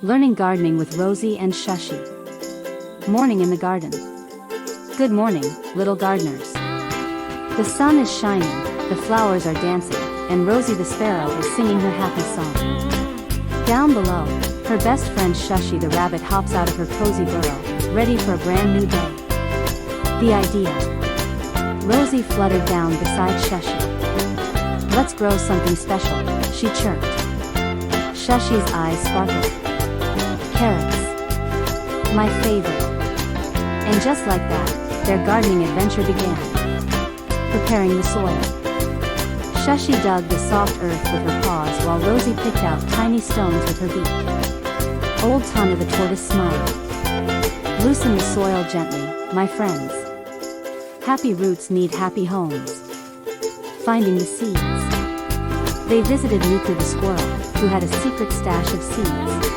Learning Gardening with Rosie and Shashi. Morning in the garden. Good morning, little gardeners. The sun is shining, the flowers are dancing, and Rosie the sparrow is singing her happy song. Down below, her best friend Shashi the rabbit hops out of her cozy burrow, ready for a brand new day. The idea. Rosie fluttered down beside Shashi. Let's grow something special, she chirped. Shashi's eyes sparkled. Carrots. My favorite. And just like that, their gardening adventure began. Preparing the soil. Shashi dug the soft earth with her paws while Rosie picked out tiny stones with her beak. Old Tana the tortoise smiled. Loosen the soil gently, my friends. Happy roots need happy homes. Finding the seeds. They visited Miku the squirrel, who had a secret stash of seeds.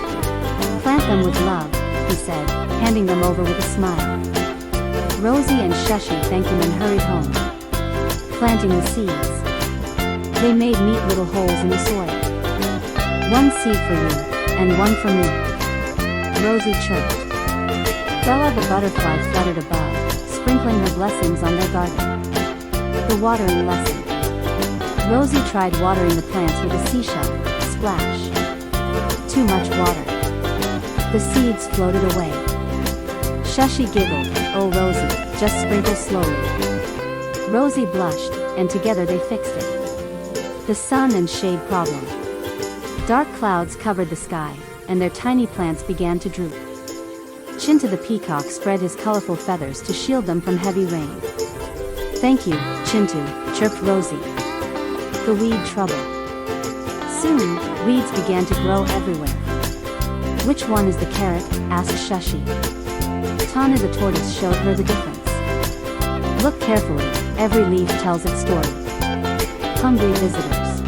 Plant them with love, he said, handing them over with a smile. Rosie and Shashi thanked him and hurried home. Planting the seeds. They made neat little holes in the soil. One seed for you, and one for me. Rosie chirped. Bella the butterfly fluttered above, sprinkling her blessings on their garden. The watering lesson. Rosie tried watering the plants with a seashell. Splash. Too much water. The seeds floated away. Shashi giggled, oh Rosie, just sprinkle slowly. Rosie blushed, and together they fixed it. The sun and shade problem. Dark clouds covered the sky, and their tiny plants began to droop. Chintu the peacock spread his colorful feathers to shield them from heavy rain. Thank you, Chintu, chirped Rosie. The weed trouble. Soon, weeds began to grow everywhere. Which one is the carrot? Asked Shashi. Tana the tortoise showed her the difference. Look carefully, every leaf tells its story. Hungry visitors.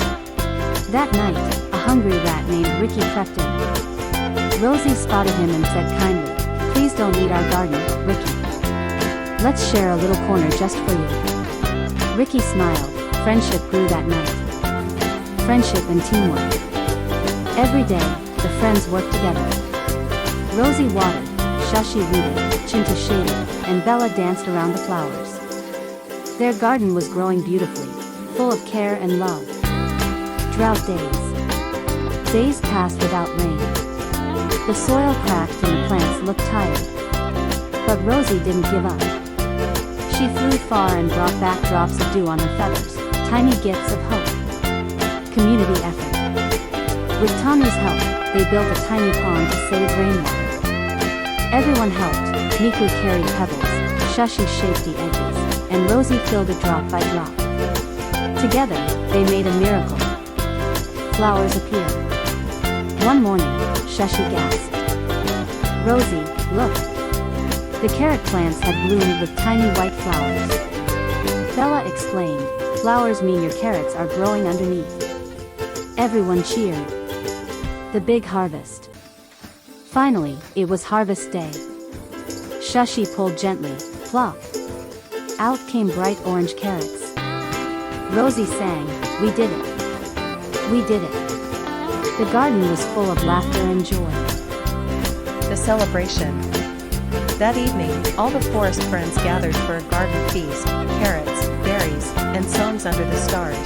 That night, a hungry rat named Ricky crept in. Rosie spotted him and said kindly, please don't eat our garden, Ricky. Let's share a little corner just for you. Ricky smiled. Friendship grew that night. Friendship and teamwork. Every day, the friends worked together. Rosie watered, Shashi weeded, Chintu shaded, and Bella danced around the flowers. Their garden was growing beautifully, full of care and love. Drought days. Days passed without rain. The soil cracked and the plants looked tired. But Rosie didn't give up. She flew far and brought back drops of dew on her feathers, tiny gifts of hope. Community effort. With Tana's help, they built a tiny pond to save rainwater. Everyone helped. Miku carried pebbles, Shashi shaped the edges, and Rosie filled it drop by drop. Together, they made a miracle. Flowers appeared. One morning, Shashi gasped. Rosie, look! The carrot plants had bloomed with tiny white flowers. Bella explained, flowers mean your carrots are growing underneath. Everyone cheered. The big harvest. Finally, it was harvest day. Shashi pulled gently, plop. Out came bright orange carrots. Rosie sang, we did it. We did it. The garden was full of laughter and joy. The celebration. That evening, all the forest friends gathered for a garden feast, carrots, berries, and songs under the stars.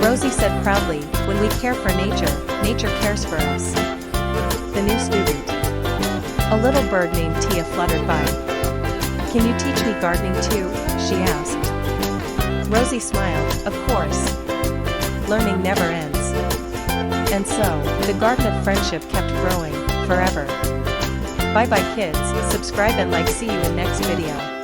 Rosie said proudly, when we care for nature, nature cares for us. The new student. A little bird named Tia fluttered by. Can you teach me gardening too? She asked. Rosie smiled, of course. Learning never ends. And so, the garden of friendship kept growing, forever. Bye bye kids, subscribe and like, see you in next video.